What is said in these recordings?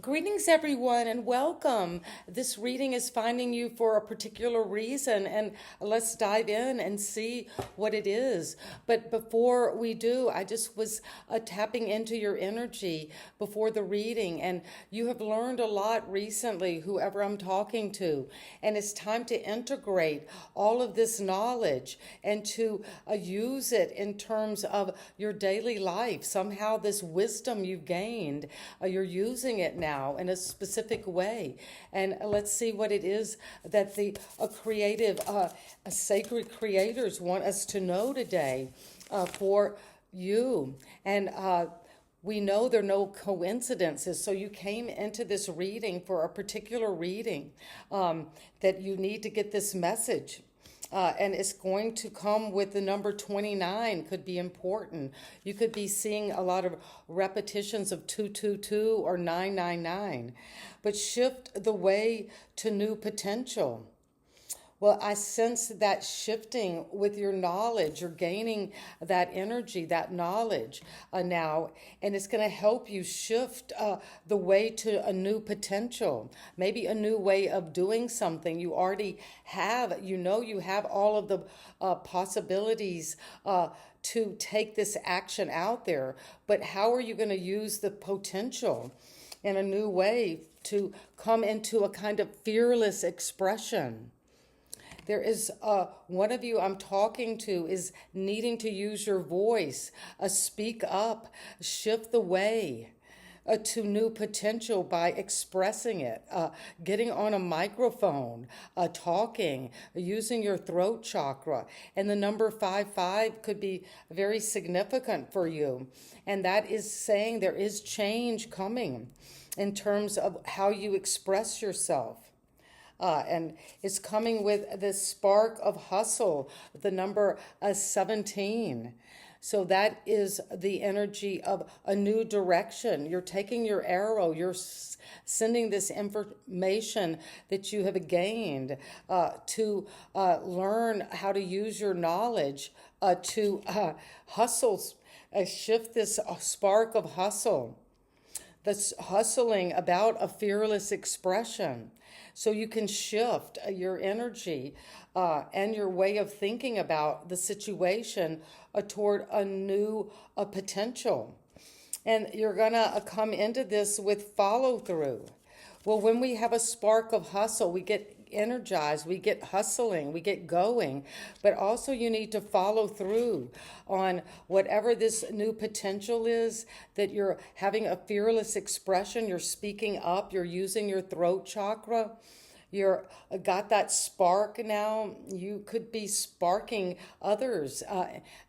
Greetings, everyone, and welcome. This reading is finding you for a particular reason, and let's dive in and see what it is. But before we do, I just was tapping into your energy before the reading, and you have learned a lot recently, whoever I'm talking to, and it's time to integrate all of this knowledge and to use it in terms of your daily life. Somehow, this wisdom you've gained, you're using it now in a specific way. And let's see what it is that the creative, sacred creators want us to know today for you. And we know there are no coincidences. So you came into this reading for a particular reading that you need to get this message. And it's going to come with the number 29 could be important. You could be seeing a lot of repetitions of 222 or 999. But shift the way to new potential. Well, I sense that shifting with your knowledge. You're gaining that energy, that knowledge now, and it's going to help you shift the way to a new potential, maybe a new way of doing something. You already have, you have all of the possibilities to take this action out there, but how are you going to use the potential in a new way to come into a kind of fearless expression? There is one of you I'm talking to is needing to use your voice, speak up, shift the way to new potential by expressing it, getting on a microphone, talking, using your throat chakra. And the number 55 could be very significant for you. And that is saying there is change coming in terms of how you express yourself. And it's coming with this spark of hustle, the number 17. So that is the energy of a new direction. You're taking your arrow, you're sending this information that you have gained to learn how to use your knowledge to hustle, shift this spark of hustle. That's hustling about a fearless expression. So you can shift your energy and your way of thinking about the situation toward a new potential. And you're going to come into this with follow through. Well, when we have a spark of hustle, we get energized, we get hustling, we get going, but also you need to follow through on whatever this new potential is, that you're having a fearless expression, you're speaking up, you're using your throat chakra. You're got that spark now. You could be sparking others'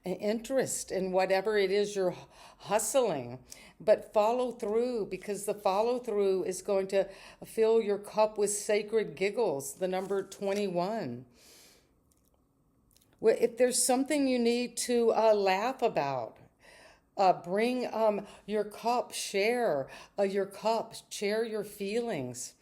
interest in whatever it is you're hustling. But follow through, because the follow through is going to fill your cup with sacred giggles, the number 21. Well, if there's something you need to laugh about, bring your cup, share your cup, share your feelings.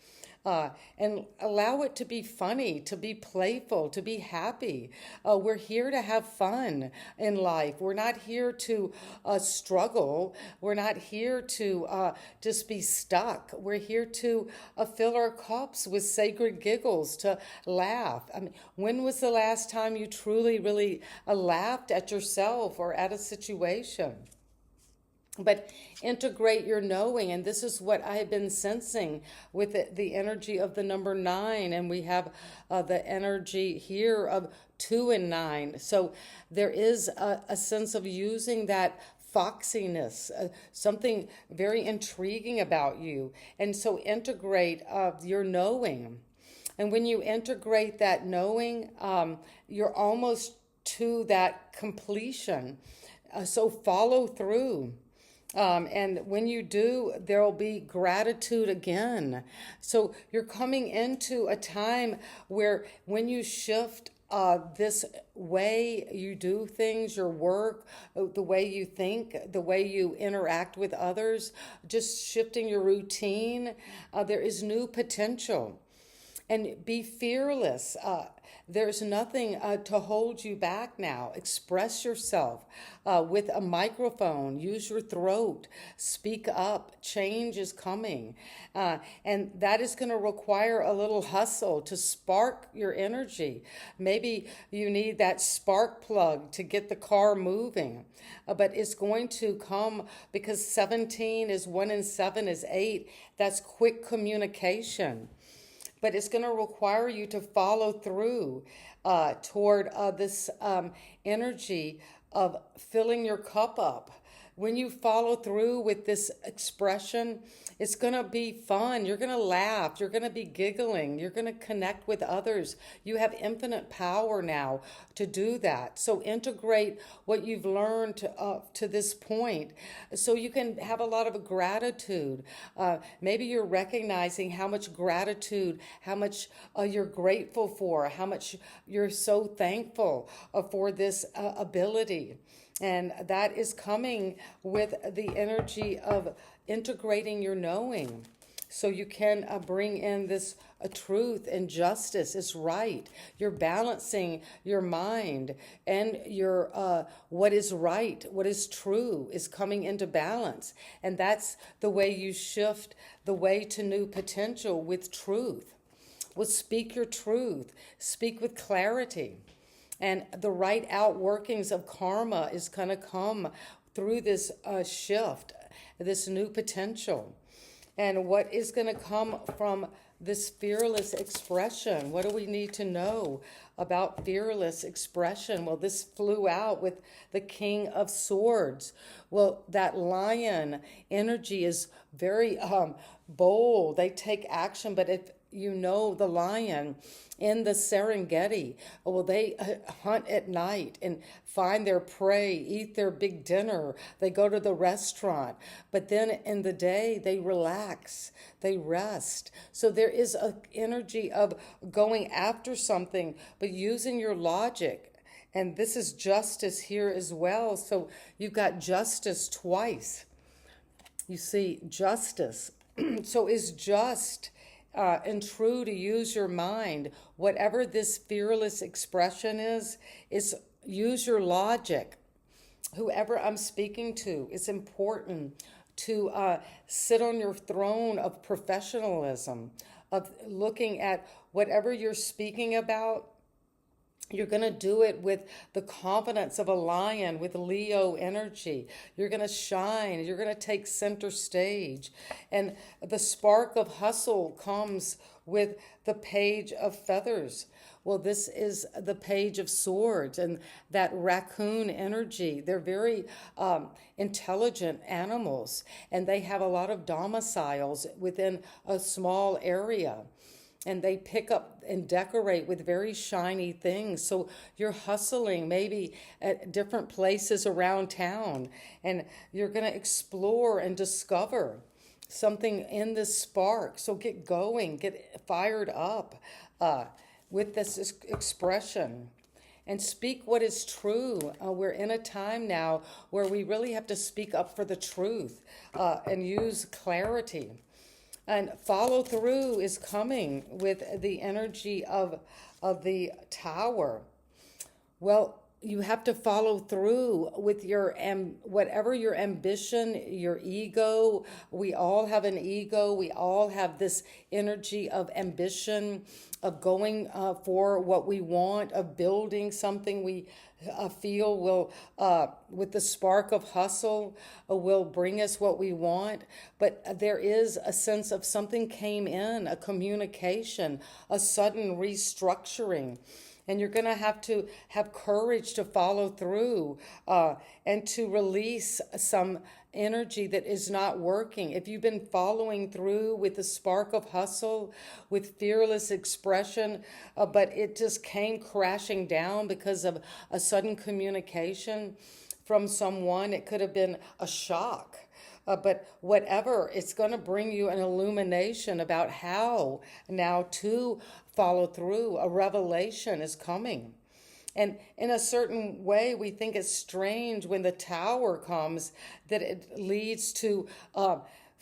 And allow it to be funny, to be playful, to be happy. We're here to have fun in life. We're not here to struggle. We're not here to just be stuck. We're here to fill our cups with sacred giggles, to laugh. I mean, when was the last time you truly, really laughed at yourself or at a situation? But integrate your knowing, and this is what I have been sensing with the energy of the number 9, and we have the energy here of 2 and 9. So there is a sense of using that foxiness, something very intriguing about you, and so integrate your knowing. And when you integrate that knowing, you're almost to that completion. So follow through. And when you do, there will be gratitude again. So you're coming into a time where when you shift this way you do things, your work, the way you think, the way you interact with others, just shifting your routine, there is new potential. And be fearless. There's nothing to hold you back now. Express yourself with a microphone. Use your throat. Speak up. Change is coming. And that is going to require a little hustle to spark your energy. Maybe you need that spark plug to get the car moving. But it's going to come because 17 is 1 and 7 is 8. That's quick communication. But it's going to require you to follow through toward this energy of filling your cup up. When you follow through with this expression, it's going to be fun. You're going to laugh. You're going to be giggling. You're going to connect with others. You have infinite power now to do that. So integrate what you've learned to this point so you can have a lot of gratitude. Maybe you're recognizing how much gratitude, how much you're grateful for, how much you're so thankful for this ability. And that is coming with the energy of integrating your knowing. So you can bring in this truth and justice is right. You're balancing your mind and your what is right, what is true is coming into balance. And that's the way you shift the way to new potential with truth. Well, speak your truth. Speak with clarity. And the right outworkings of karma is going to come through this shift, this new potential. And what is going to come from this fearless expression? What do we need to know about fearless expression? Well, this flew out with the King of Swords. Well, that lion energy is very bold. They take action, but if you know the lion in the Serengeti, well, they hunt at night and find their prey, eat their big dinner. They go to the restaurant, but then in the day they relax, they rest. So there is an energy of going after something, but using your logic. And this is justice here as well. So you've got justice twice. You see, justice. So is just and true to use your mind. Whatever this fearless expression is use your logic. Whoever I'm speaking to, it's important to sit on your throne of professionalism, of looking at whatever you're speaking about. You're going to do it with the confidence of a lion with Leo energy. You're going to shine. You're going to take center stage. And the spark of hustle comes with the page of feathers. Well, this is the page of swords and that raccoon energy. They're very intelligent animals, and they have a lot of domiciles within a small area. And they pick up and decorate with very shiny things. So you're hustling maybe at different places around town, and you're going to explore and discover something in this spark. So get going, get fired up with this expression. And speak what is true. We're in a time now where we really have to speak up for the truth and use clarity. And follow through is coming with the energy of the tower. Well, you have to follow through with your whatever your ambition, your ego. We all have an ego. We all have this energy of ambition, of going for what we want, of building something we feel will, with the spark of hustle, will bring us what we want. But there is a sense of something came in, a communication, a sudden restructuring. And you're going to have courage to follow through and to release some energy that is not working. If you've been following through with the spark of hustle, with fearless expression, but it just came crashing down because of a sudden communication from someone, it could have been a shock. But whatever, it's going to bring you an illumination about how now to follow through. A revelation is coming. And in a certain way, we think it's strange when the tower comes that it leads to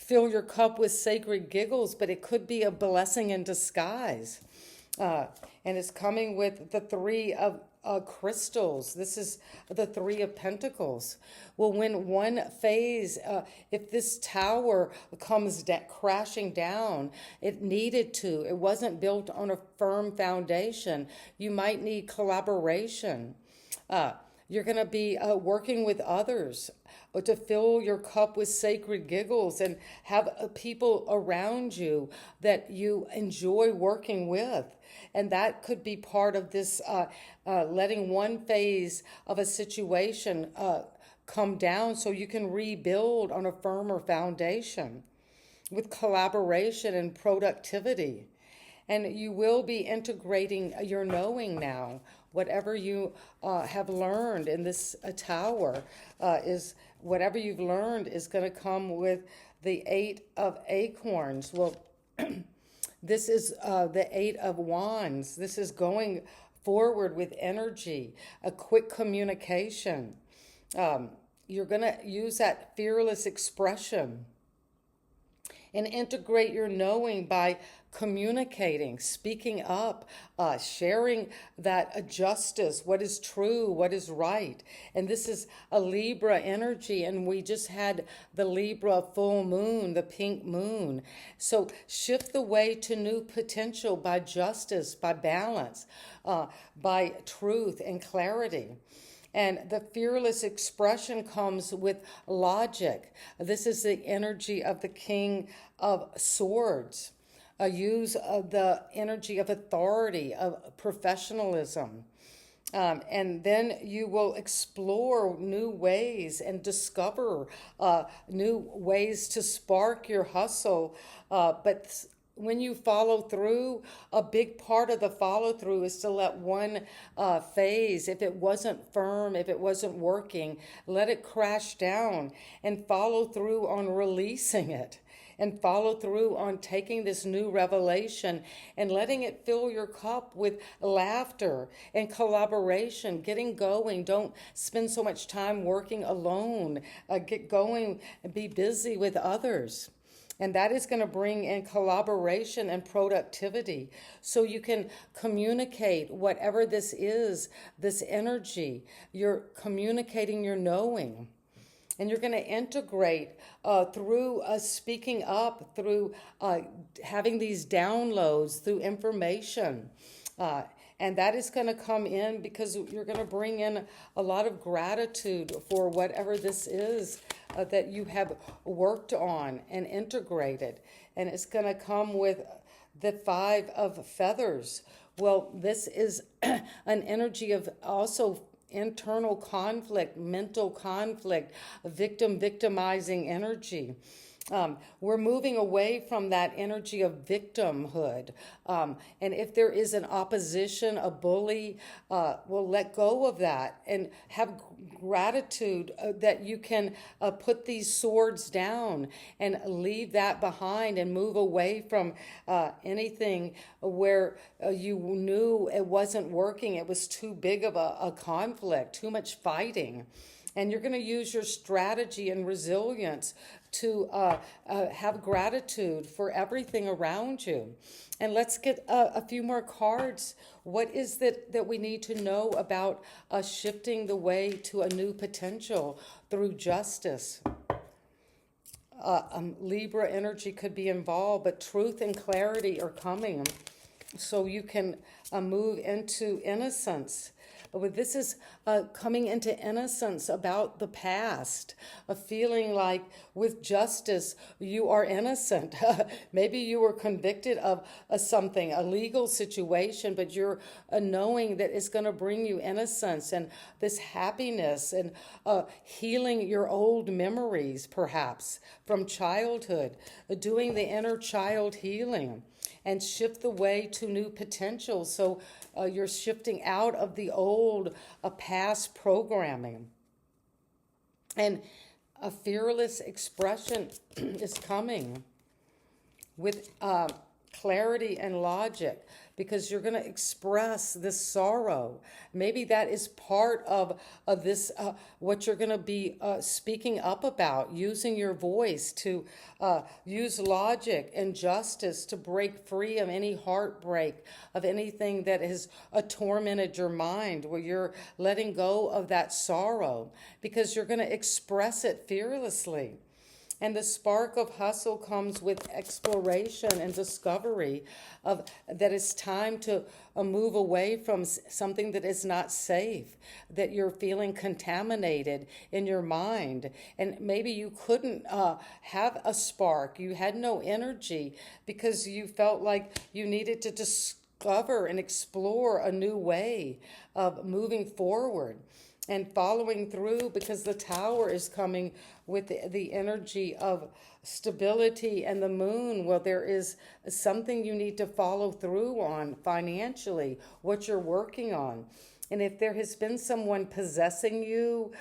fill your cup with sacred giggles, but it could be a blessing in disguise. Uh, and it's coming with the three of crystals. This is the Three of Pentacles. Well, when one phase, if this tower comes crashing down, it needed to. It wasn't built on a firm foundation. You might need collaboration. You're going to be working with others to fill your cup with sacred giggles and have people around you that you enjoy working with. And that could be part of this letting one phase of a situation come down so you can rebuild on a firmer foundation with collaboration and productivity. And you will be integrating your knowing now. Whatever you have learned in this tower is whatever you've learned is going to come with the Eight of Acorns. Well, this is the Eight of Wands. This is going forward with energy, a quick communication. You're going to use that fearless expression and integrate your knowing by communicating, speaking up, sharing that justice, what is true, what is right. And this is a Libra energy, and we just had the Libra full moon, the pink moon. So shift the way to new potential by justice, by balance, by truth and clarity. And the fearless expression comes with logic. This is the energy of the King of Swords. Use the energy of authority, of professionalism. And then you will explore new ways and discover new ways to spark your hustle. But when you follow through, a big part of the follow through is to let one phase, if it wasn't firm, if it wasn't working, let it crash down and follow through on releasing it. And follow through on taking this new revelation and letting it fill your cup with laughter and collaboration, getting going. Don't spend so much time working alone. Get going and be busy with others. And that is going to bring in collaboration and productivity so you can communicate whatever this is, this energy. You're communicating your knowing. And you're going to integrate through speaking up, through having these downloads, through information. And that is going to come in because you're going to bring in a lot of gratitude for whatever this is that you have worked on and integrated. And it's going to come with the Five of Feathers. Well, this is an energy of also internal conflict, mental conflict, victimizing energy. We're moving away from that energy of victimhood. And if there is an opposition, a bully, we'll let go of that and have gratitude that you can put these swords down and leave that behind and move away from anything where you knew it wasn't working. It was too big of a conflict, too much fighting. And you're going to use your strategy and resilience to have gratitude for everything around you. And let's get a few more cards. What is it that we need to know about shifting the way to a new potential through justice? Libra energy could be involved, but truth and clarity are coming. So you can move into innocence. But this is coming into innocence about the past, a feeling like with justice, you are innocent. Maybe you were convicted of something, a legal situation, but you're knowing that it's going to bring you innocence and this happiness and healing your old memories, perhaps, from childhood, doing the inner child healing and shift the way to new potential. So you're shifting out of the old past programming. And a fearless expression is coming with clarity and logic, because you're going to express this sorrow. Maybe that is part of this, what you're going to be speaking up about, using your voice to use logic and justice to break free of any heartbreak, of anything that has tormented your mind, where you're letting go of that sorrow, because you're going to express it fearlessly. And the spark of hustle comes with exploration and discovery of that it's time to move away from something that is not safe, that you're feeling contaminated in your mind. And maybe you couldn't have a spark. You had no energy because you felt like you needed to discover and explore a new way of moving forward and following through, because the Tower is coming with the energy of stability, and the Moon, well, there is something you need to follow through on financially, what you're working on. And if there has been someone possessing you,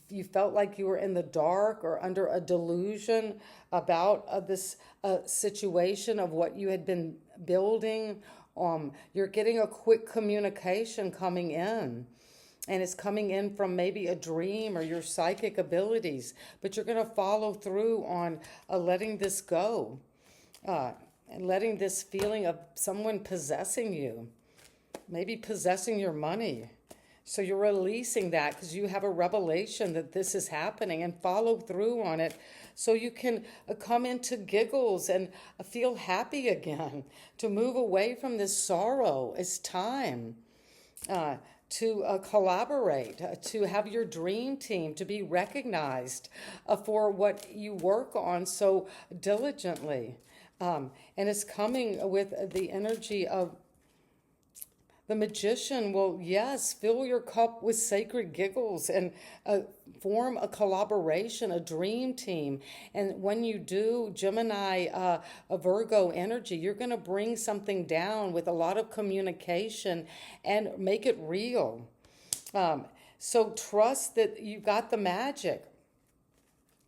you felt like you were in the dark or under a delusion about this situation of what you had been building, you're getting a quick communication coming in. And it's coming in from maybe a dream or your psychic abilities, but you're going to follow through on letting this go, and letting this feeling of someone possessing you, maybe possessing your money. So you're releasing that because you have a revelation that this is happening, and follow through on it so you can come into giggles and feel happy again, to move away from this sorrow. It's time. To collaborate, to have your dream team, to be recognized for what you work on so diligently. And it's coming with the energy of the Magician. Will, yes, fill your cup with sacred giggles and form a collaboration, a dream team. And when you do, Gemini, a Virgo energy, you're going to bring something down with a lot of communication and make it real. So trust that you got the magic,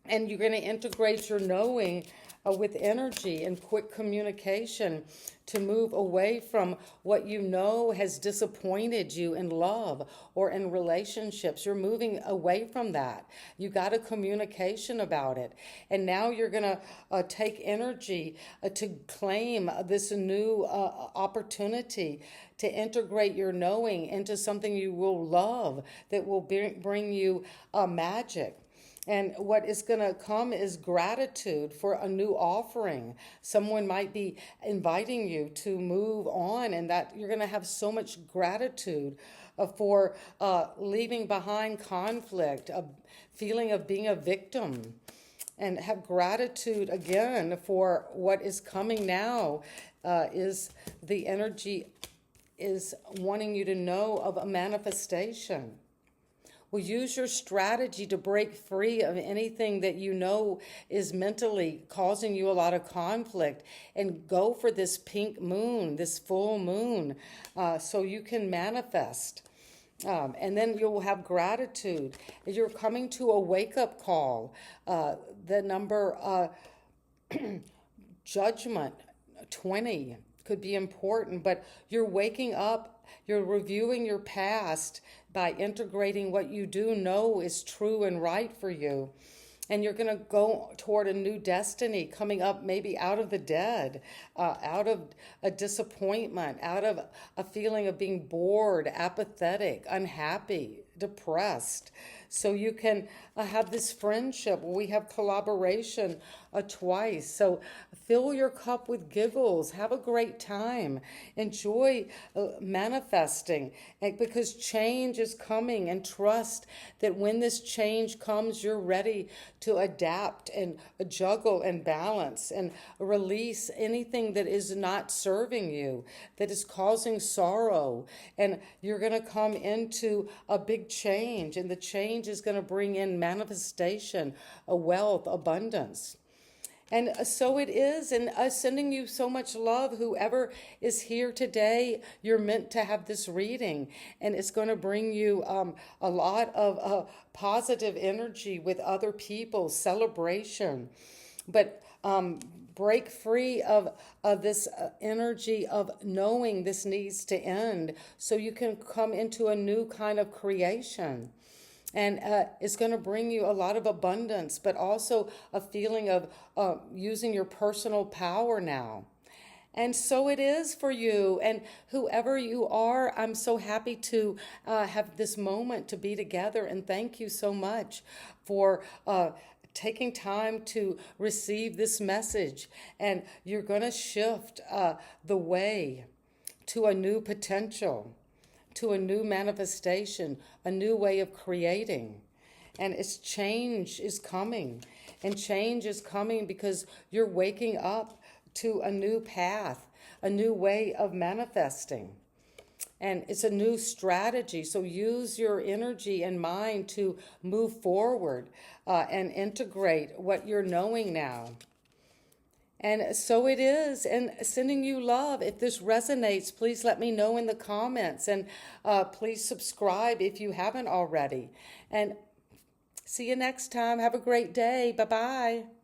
and you're going to integrate your knowing with energy and quick communication to move away from what you know has disappointed you in love or in relationships. You're moving away from that. You got a communication about it. And now you're going to take energy to claim this new opportunity to integrate your knowing into something you will love, that will bring you magic. And what is going to come is gratitude for a new offering. Someone might be inviting you to move on, and that you're going to have so much gratitude for leaving behind conflict, a feeling of being a victim, and have gratitude again for what is coming now. Is the energy is wanting you to know of a manifestation. Well, use your strategy to break free of anything that you know is mentally causing you a lot of conflict, and go for this pink moon, this full moon, so you can manifest. And then you'll have gratitude. You're coming to a wake-up call. The number Judgment 20 could be important, but you're waking up, you're reviewing your past by integrating what you do know is true and right for you. And you're going to go toward a new destiny, coming up maybe out of the dead, out of a disappointment, out of a feeling of being bored, apathetic, unhappy, depressed. So you can have this friendship. We have collaboration twice. So fill your cup with giggles. Have a great time. Enjoy manifesting, because change is coming, and trust that when this change comes, you're ready to adapt and juggle and balance and release anything that is not serving you, that is causing sorrow. And you're going to come into a big change, and the change is going to bring in manifestation, a wealth, abundance. And so it is, and sending you so much love. Whoever is here today, you're meant to have this reading, and it's going to bring you a lot of positive energy with other people, celebration. But break free of this energy of knowing this needs to end so you can come into a new kind of creation. And it's going to bring you a lot of abundance, but also a feeling of using your personal power now. And so it is for you. And whoever you are, I'm so happy to have this moment to be together. And thank you so much for taking time to receive this message. And you're going to shift the way to a new potential, to a new manifestation, a new way of creating. And it's change is coming. And change is coming because you're waking up to a new path, a new way of manifesting. And it's a new strategy. So use your energy and mind to move forward and integrate what you're knowing now. And so it is. And sending you love. If this resonates, please let me know in the comments. And please subscribe if you haven't already. And see you next time. Have a great day. Bye-bye.